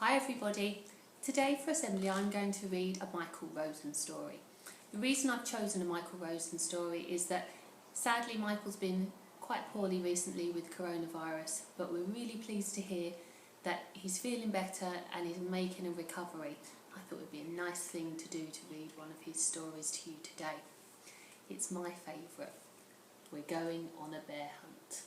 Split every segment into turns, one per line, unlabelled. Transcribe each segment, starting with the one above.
Hi everybody. Today for assembly I'm going to read a Michael Rosen story. The reason I've chosen a Michael Rosen story is that sadly Michael's been quite poorly recently with coronavirus, but we're really pleased to hear that he's feeling better and he's making a recovery. I thought it would be a nice thing to do to read one of his stories to you today. It's my favourite. We're going on a bear hunt.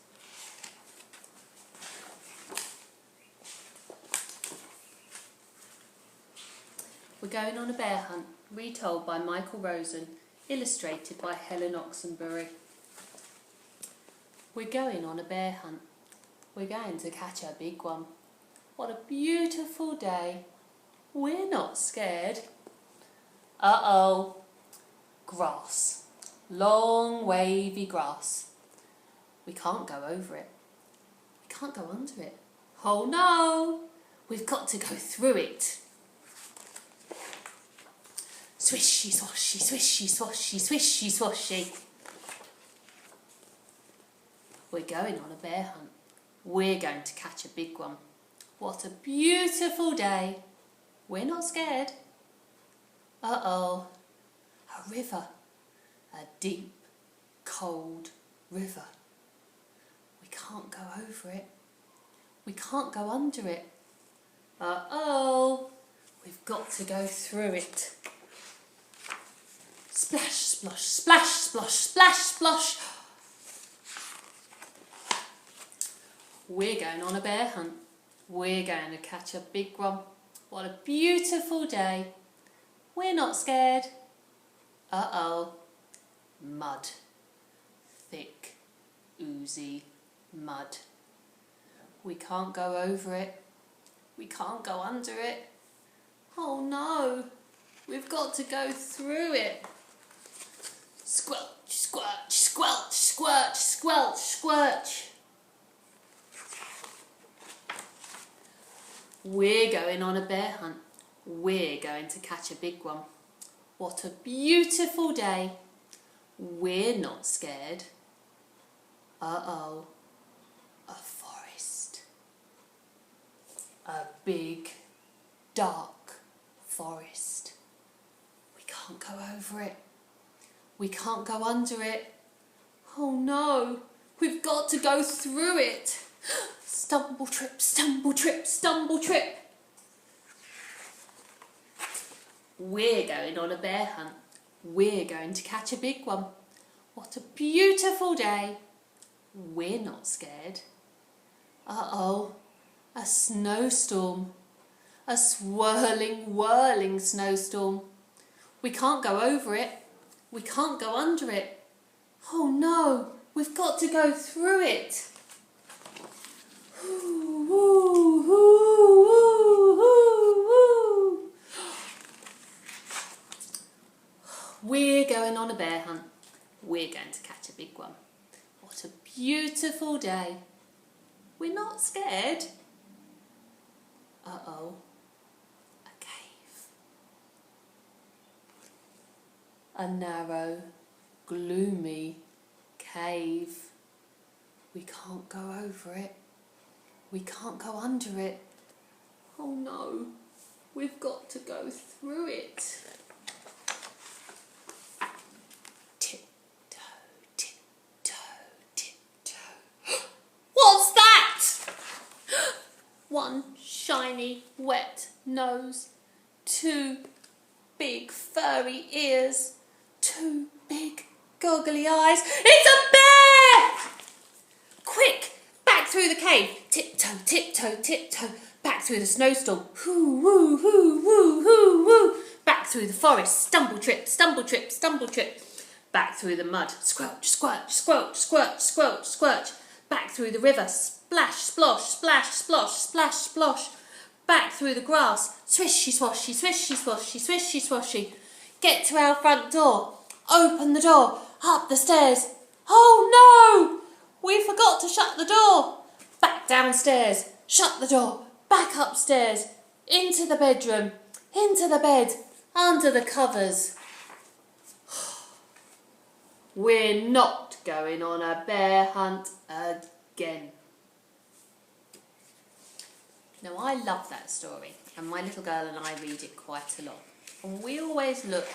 We're going on a bear hunt, retold by Michael Rosen, illustrated by Helen Oxenbury. We're going on a bear hunt. We're going to catch a big one. What a beautiful day. We're not scared. Uh-oh. Grass. Long, wavy grass. We can't go over it. We can't go under it. Oh no! We've got to go through it. Swishy, swashy, swishy, swashy, swishy, swashy. We're going on a bear hunt. We're going to catch a big one. What a beautiful day. We're not scared. Uh-oh. A river. A deep, cold river. We can't go over it. We can't go under it. Uh-oh. We've got to go through it. Splash, splosh, splash, splosh, splash, splosh. We're going on a bear hunt. We're going to catch a big one. What a beautiful day. We're not scared. Uh-oh. Mud. Thick, oozy mud. We can't go over it. We can't go under it. Oh no. We've got to go through it. Squelch, squelch, squelch, squelch, squelch, squelch. We're going on a bear hunt. We're going to catch a big one. What a beautiful day. We're not scared. Uh-oh. A forest. A big, dark forest. We can't go over it. We can't go under it. Oh no, we've got to go through it. Stumble, trip, stumble, trip, stumble, trip. We're going on a bear hunt. We're going to catch a big one. What a beautiful day. We're not scared. Uh-oh, a snowstorm. A swirling, whirling snowstorm. We can't go over it. We can't go under it. Oh no, we've got to go through it. Ooh, ooh, ooh, ooh, ooh, ooh. We're going on a bear hunt. We're going to catch a big one. What a beautiful day. We're not scared. Uh-oh. A narrow, gloomy cave. We can't go over it. We can't go under it. Oh no, we've got to go through it. Tiptoe, tiptoe, tiptoe. What's that? One shiny, wet nose. Two big, furry ears. Two big, goggly eyes. It's a bear! Quick, back through the cave. Tiptoe, tiptoe, tiptoe. Back through the snowstorm. Hoo, woo, hoo, woo, hoo, woo. Back through the forest. Stumble, trip, stumble, trip, stumble, trip. Back through the mud. Squelch, squelch, squelch, squelch, squelch, squelch. Back through the river. Splash, splosh, splash, splosh, splash, splosh. Back through the grass. Swishy, swashy, swishy, swashy, swishy, swashy. Get to our front door. Open the door. Up the stairs. Oh no! We forgot to shut the door. Back downstairs. Shut the door. Back upstairs. Into the bedroom. Into the bed. Under the covers. We're not going on a bear hunt again. Now, I love that story, and my little girl and I read it quite a lot. And we always look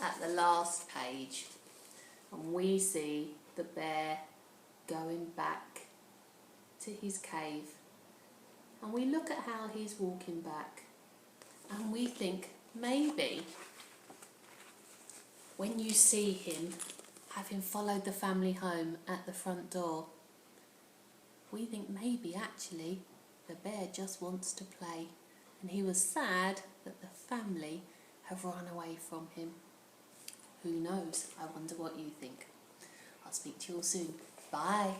at the last page and we see the bear going back to his cave. And we look at how he's walking back and we think maybe when you see him having followed the family home at the front door, we think maybe actually the bear just wants to play and he was sad that the family have run away from him. Who knows? I wonder what you think. I'll speak to you all soon. Bye.